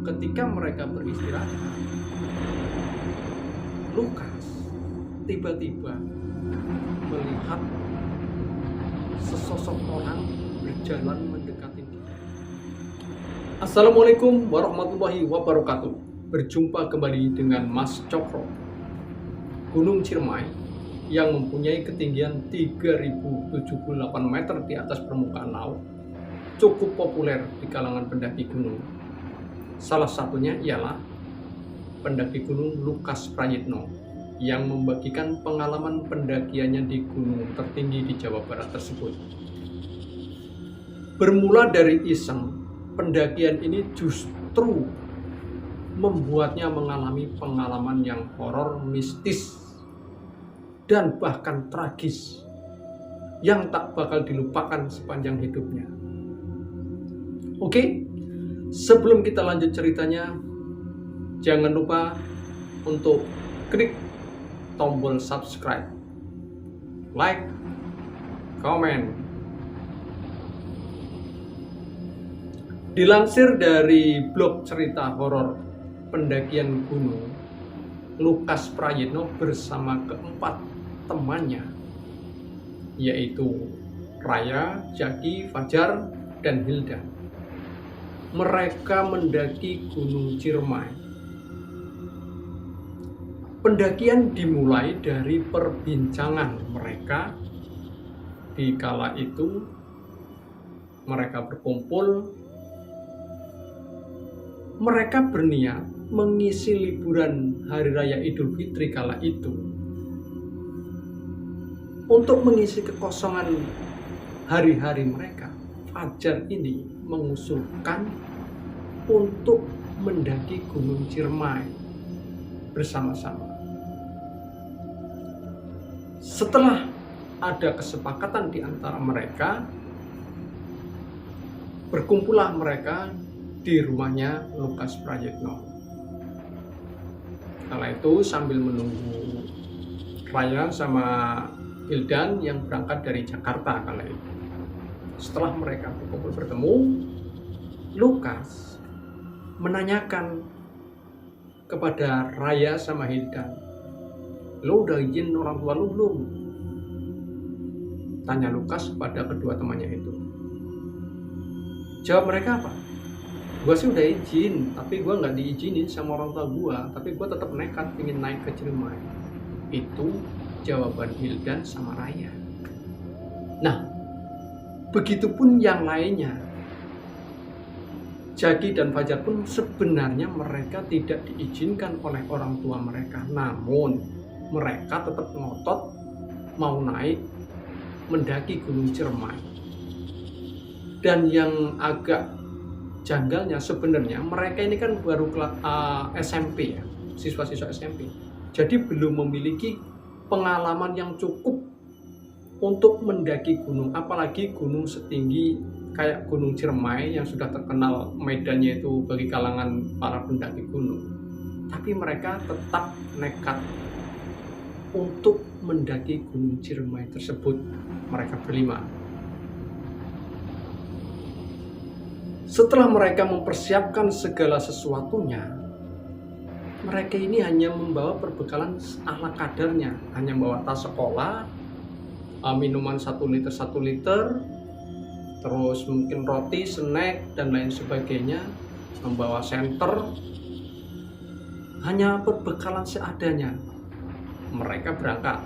ketika mereka beristirahat, Lukas tiba-tiba melihat sesosok orang berjalan mendekati dia. Assalamualaikum warahmatullahi wabarakatuh. Berjumpa kembali dengan Mas Cokro. Gunung Ciremai yang mempunyai ketinggian 3078 meter di atas permukaan laut cukup populer di kalangan pendaki gunung. Salah satunya ialah pendaki gunung Lukas Prayitno yang membagikan pengalaman pendakiannya di gunung tertinggi di Jawa Barat tersebut. Bermula dari iseng, pendakian ini justru membuatnya mengalami pengalaman yang horor, mistis, dan bahkan tragis yang tak bakal dilupakan sepanjang hidupnya. Oke, sebelum kita lanjut ceritanya, jangan lupa untuk klik tombol subscribe, like, komen. Dilansir dari blog cerita horor pendakian gunung, Lukas Prayitno bersama keempat temannya, yaitu Raya, Jaki, Fajar, dan Hilda. Mereka mendaki Gunung Ciremai. Pendakian dimulai dari perbincangan mereka. Di kala itu mereka berkumpul. Mereka berniat mengisi liburan Hari Raya Idul Fitri kala itu. Untuk mengisi kekosongan hari-hari mereka, Fajar ini mengusulkan untuk mendaki Gunung Ciremai bersama-sama. Setelah ada kesepakatan di antara mereka, berkumpullah mereka di rumahnya Lukas Prayitno. Kala itu sambil menunggu Raya sama Hildan yang berangkat dari Jakarta kala itu. Setelah mereka berkumpul bertemu, Lukas menanyakan kepada Raya sama Hildan, "Lo udah izin orang tua lo belum?" Tanya Lukas kepada kedua temannya itu. Jawab mereka apa? "Gue sih udah izin, tapi gue nggak diizinin sama orang tua gue, tapi gue tetap nekat ingin naik ke Ciremai." Itu jawaban Hildan sama Raya. Nah, begitupun yang lainnya. Jaki dan Fajar pun sebenarnya mereka tidak diizinkan oleh orang tua mereka, namun mereka tetap ngotot mau naik mendaki Gunung Ciremai. Dan yang agak janggalnya sebenarnya mereka ini kan baru SMP ya, siswa-siswa SMP. Jadi belum memiliki pengalaman yang cukup untuk mendaki gunung, apalagi gunung setinggi kayak Gunung Ciremai yang sudah terkenal medannya itu bagi kalangan para pendaki gunung. Tapi mereka tetap nekat untuk mendaki Gunung Ciremai tersebut, mereka berlima. Setelah mereka mempersiapkan segala sesuatunya, mereka ini hanya membawa perbekalan ala kadarnya, hanya membawa tas sekolah, minuman 1 liter, terus mungkin roti, snack, dan lain sebagainya, membawa senter, hanya perbekalan seadanya. Mereka berangkat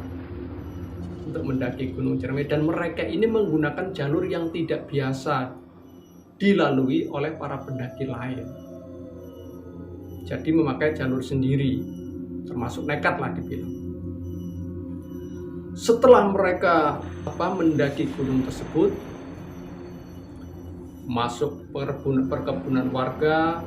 untuk mendaki Gunung Ciremai, dan mereka ini menggunakan jalur yang tidak biasa dilalui oleh para pendaki lain. Jadi memakai jalur sendiri, termasuk nekat lah dibilang. Setelah mereka mendaki gunung tersebut, masuk perkebunan warga,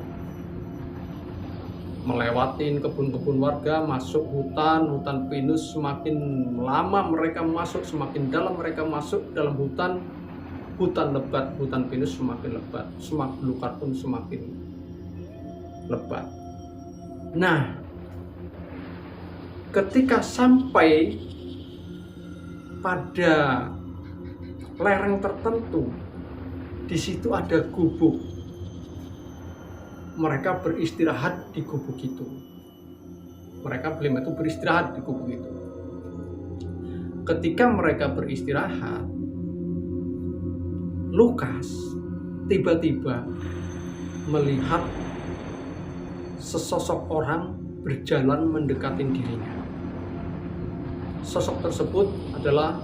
melewatin kebun-kebun warga, masuk hutan pinus. Semakin lama mereka masuk, semakin dalam mereka masuk dalam hutan lebat, hutan pinus semakin lebat, semak belukar pun semakin lebat. Nah, ketika sampai pada lereng tertentu, di situ ada gubuk. mereka beristirahat di gubuk itu. Mereka berlima itu beristirahat di gubuk itu. Ketika mereka beristirahat, Lukas tiba-tiba melihat sesosok orang berjalan mendekati dirinya. Sosok tersebut adalah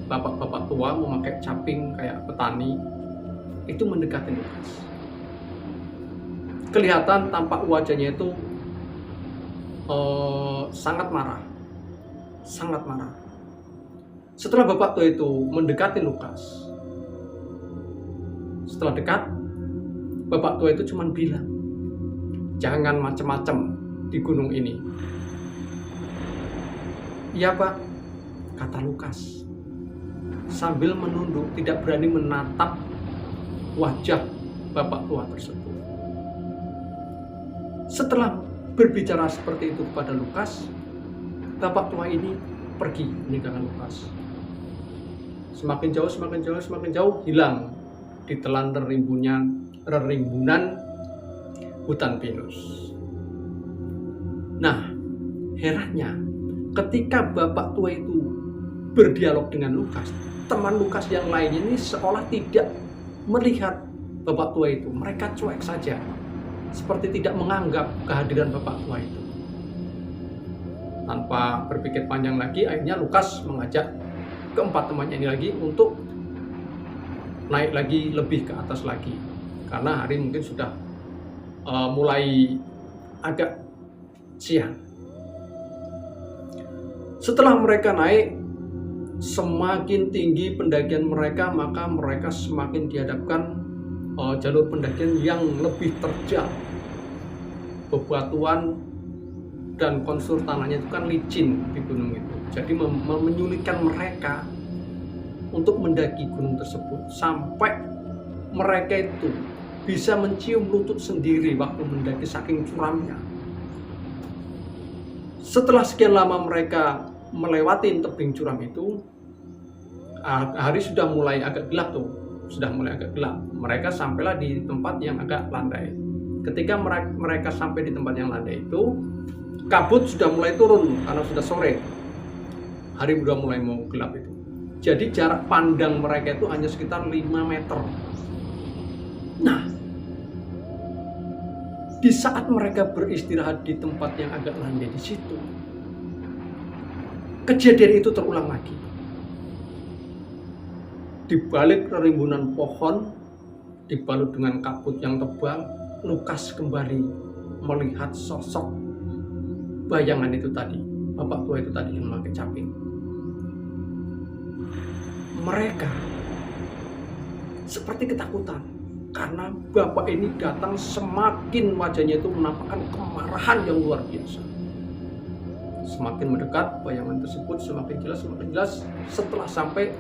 bapak-bapak tua memakai caping kayak petani, itu mendekati Lukas. Kelihatan tampak wajahnya itu sangat marah. Setelah bapak tua itu mendekati Lukas, setelah dekat, bapak tua itu cuma bilang, jangan macem-macem di gunung ini. Iya Pak, kata Lukas sambil menunduk, tidak berani menatap wajah bapak tua tersebut. Setelah berbicara seperti itu kepada Lukas, bapak tua ini pergi meninggalkan Lukas. Semakin jauh hilang ditelan rerimbunan hutan pinus. Nah, herannya ketika bapak tua itu berdialog dengan Lukas, teman Lukas yang lainnya ini seolah tidak melihat bapak tua itu. Mereka cuek saja, seperti tidak menganggap kehadiran bapak tua itu. Tanpa berpikir panjang lagi, akhirnya Lukas mengajak keempat temannya ini lagi untuk naik lagi lebih ke atas lagi, karena hari mungkin sudah mulai agak siang. Setelah mereka naik, semakin tinggi pendakian mereka, maka mereka semakin dihadapkan jalur pendakian yang lebih terjal. Bebatuan dan kontur tanahnya itu kan licin di gunung itu, jadi menyulitkan mereka untuk mendaki gunung tersebut, sampai mereka itu bisa mencium lutut sendiri waktu mendaki saking curamnya. Setelah sekian lama mereka melewati tebing curam itu, hari sudah mulai agak gelap tuh, Mereka sampailah di tempat yang agak landai. Ketika mereka sampai di tempat yang landai itu, kabut sudah mulai turun karena sudah sore. Hari sudah mulai mau gelap itu. Jadi jarak pandang mereka itu hanya sekitar 5 meter. Nah, di saat mereka beristirahat di tempat yang agak landai di situ, kejadian itu terulang lagi. Di balik rimbunan pohon, dibalut dengan kabut yang tebal, Lukas kembali melihat sosok bayangan itu tadi, bapak tua itu tadi yang memakai caping. Mereka seperti ketakutan karena bapak ini datang, semakin wajahnya itu menampakkan kemarahan yang luar biasa. Semakin mendekat, bayangan tersebut semakin jelas. Setelah sampai,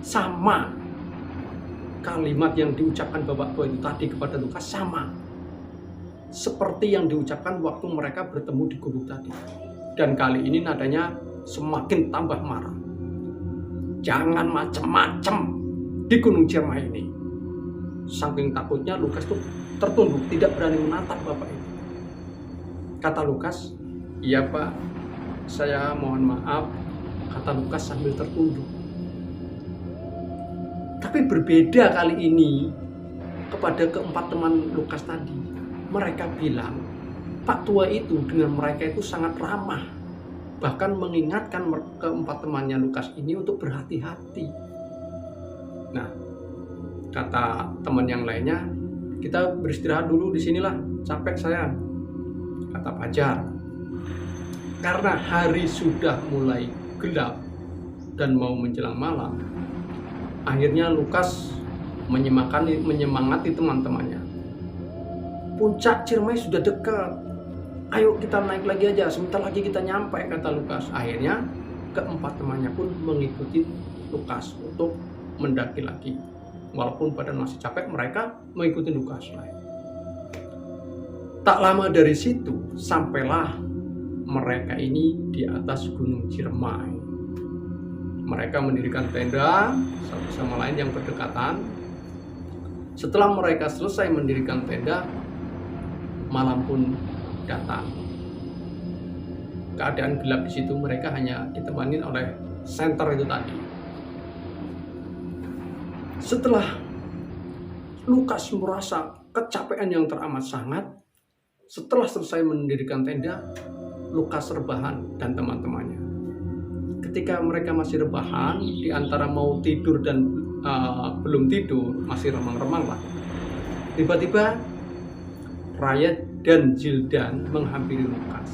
sama kalimat yang diucapkan bapak tua itu tadi kepada Lukas, sama seperti yang diucapkan waktu mereka bertemu di gubuk tadi. Dan kali ini nadanya semakin tambah marah. Jangan macam-macam di Gunung Ciremai ini. Saking takutnya Lukas tuh tertunduk, tidak berani menatap bapak itu. Kata Lukas, iya Pak, saya mohon maaf, kata Lukas sambil tertunduk. Tapi berbeda kali ini kepada keempat teman Lukas tadi. Mereka bilang, Pak tua itu dengan mereka itu sangat ramah. Bahkan mengingatkan keempat temannya Lukas ini untuk berhati-hati. Nah, kata teman yang lainnya, kita beristirahat dulu di sinilah, capek saya, kata Fajar. Karena hari sudah mulai gelap dan mau menjelang malam, akhirnya Lukas menyemangati teman-temannya. Puncak Ciremai sudah dekat, ayo kita naik lagi aja, sebentar lagi kita nyampe, kata Lukas. Akhirnya keempat temannya pun mengikuti Lukas untuk mendaki lagi. Walaupun badan masih capek, mereka mengikuti Lukas. Tak lama dari situ, sampailah mereka ini di atas Gunung Ciremai. Mereka mendirikan tenda satu sama lain yang berdekatan. Setelah mereka selesai mendirikan tenda, malam pun datang. Keadaan gelap di situ, mereka hanya ditemani oleh senter itu tadi. Setelah Lukas merasa kecapean yang teramat sangat, setelah selesai mendirikan tenda, Lukas rebahan dan teman-temannya. Ketika mereka masih rebahan, di antara mau tidur dan belum tidur, masih remang-remang lah. Tiba-tiba Raya dan Zildan menghampiri Lukas,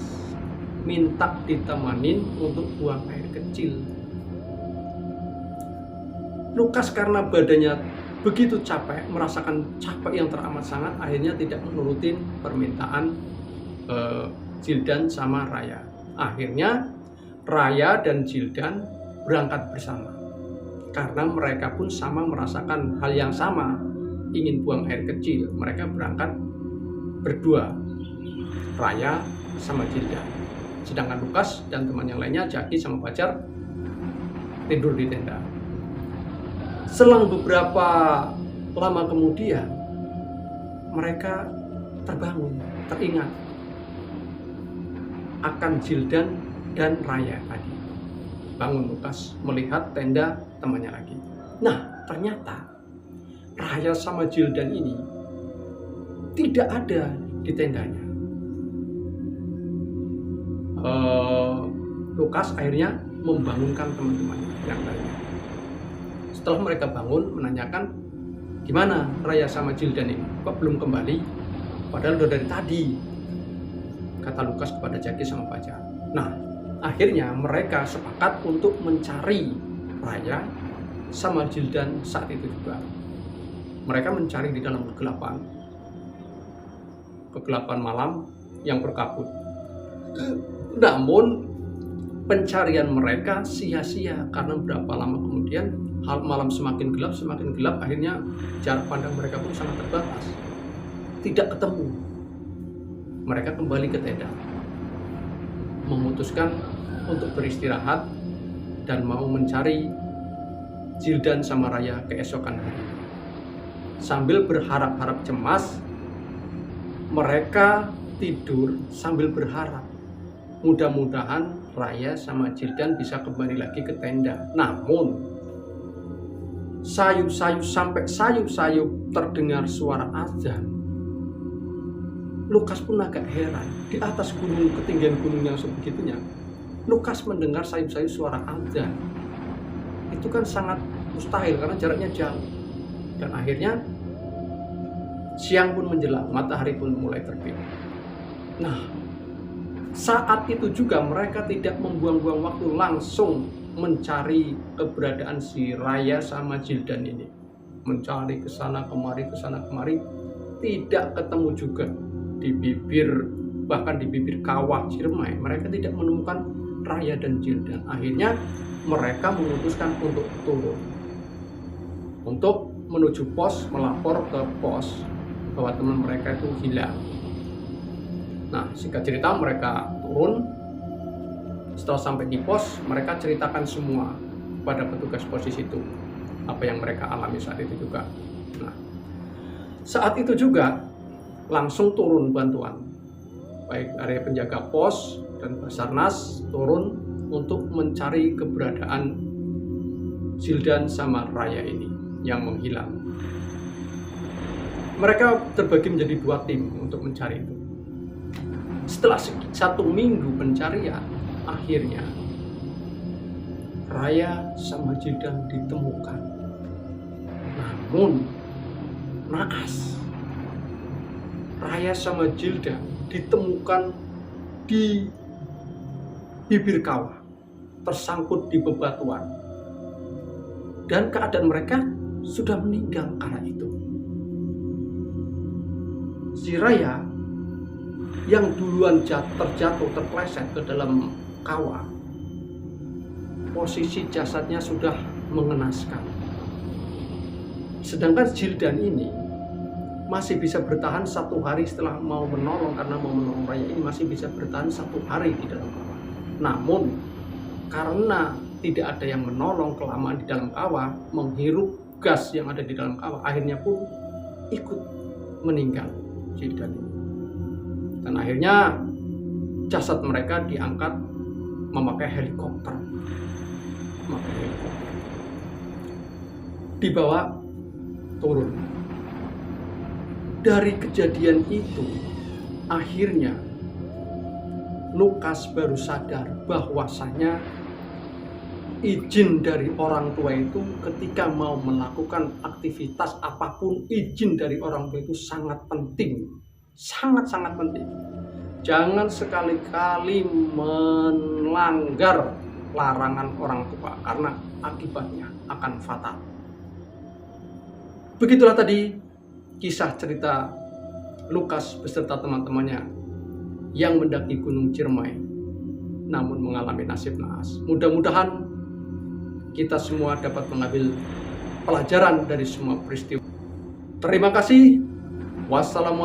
minta ditemanin untuk buang air kecil. Lukas karena badannya begitu capek, merasakan capek yang teramat sangat, akhirnya tidak menurutin permintaan Zildan sama Raya. Akhirnya Raya dan Zildan berangkat bersama, karena mereka pun sama merasakan hal yang sama, ingin buang air kecil. Mereka berangkat berdua, Raya sama Zildan. Sedangkan Lukas dan teman yang lainnya, Jaki sama Fajar, tidur di tenda. Selang beberapa lama kemudian, mereka terbangun, teringat akan Zildan dan Raya tadi. Bangun Lukas melihat tenda temannya lagi. Nah, ternyata Raya sama Zildan ini tidak ada di tendanya. Lukas akhirnya membangunkan teman-temannya yang lainnya. Setelah mereka bangun, menanyakan, gimana Raya sama Zildan ini? Kok belum kembali? Padahal udah dari tadi, kata Lukas kepada Jaki sama Fajar. Nah, akhirnya mereka sepakat untuk mencari Raya sama Zildan saat itu juga. Mereka mencari di dalam kegelapan malam yang berkabut. Namun pencarian mereka sia-sia, karena berapa lama kemudian malam semakin gelap, akhirnya jarak pandang mereka pun sangat terbatas, tidak ketemu. Mereka kembali ke tenda, memutuskan untuk beristirahat dan mau mencari Zildan sama Raya keesokan hari. Sambil berharap-harap cemas, mereka tidur sambil berharap mudah-mudahan Raya sama Zildan bisa kembali lagi ke tenda. Namun sayup-sayup sampai sayup-sayup terdengar suara azan. Lukas pun agak heran, di atas gunung, ketinggian gunung yang sebegitunya, Lukas mendengar sayup-sayup suara azan. Itu kan sangat mustahil karena jaraknya jauh. Dan akhirnya siang pun menjelang, matahari pun mulai terbit. Nah, saat itu juga mereka tidak membuang-buang waktu, langsung mencari keberadaan si Raya sama Zildan ini. Mencari ke sana kemari, tidak ketemu juga. Bahkan di bibir kawah Ciremai, mereka tidak menemukan Raya dan Zildan. Akhirnya mereka memutuskan untuk turun, untuk menuju pos, melapor ke pos bahwa teman mereka itu hilang. Nah, singkat cerita mereka turun. Setelah sampai di pos, mereka ceritakan semua pada petugas pos di situ, apa yang mereka alami saat itu juga. Nah, saat itu juga langsung turun bantuan, baik dari penjaga pos dan Basarnas turun untuk mencari keberadaan Zildan sama Raya ini yang menghilang. Mereka terbagi menjadi 2 tim untuk mencari itu. Setelah 1 minggu pencarian, akhirnya Raya sama Zildan ditemukan. Namun naas, Raya sama Zildan ditemukan di bibir kawah, tersangkut di bebatuan, dan keadaan mereka sudah meninggal kala itu. Si Raya yang duluan terpleset ke dalam kawah, posisi jasadnya sudah mengenaskan. Sedangkan Zildan ini masih bisa bertahan 1 hari setelah mau menolong, karena mau menolong Raya ini masih bisa bertahan 1 hari di dalam kawah. Namun karena tidak ada yang menolong, kelamaan di dalam kawah, menghirup gas yang ada di dalam kawah, akhirnya pun ikut meninggal Zildan ini. Dan akhirnya jasad mereka diangkat memakai helikopter. Dibawa turun. Dari kejadian itu, akhirnya Lukas baru sadar bahwasanya izin dari orang tua itu ketika mau melakukan aktivitas apapun, izin dari orang tua itu sangat penting. Sangat-sangat penting. Jangan sekali-kali melanggar larangan orang tua karena akibatnya akan fatal. Begitulah tadi kisah cerita Lukas beserta teman-temannya yang mendaki Gunung Ciremai namun mengalami nasib naas. Mudah-mudahan kita semua dapat mengambil pelajaran dari semua peristiwa. Terima kasih. Wassalamualaikum.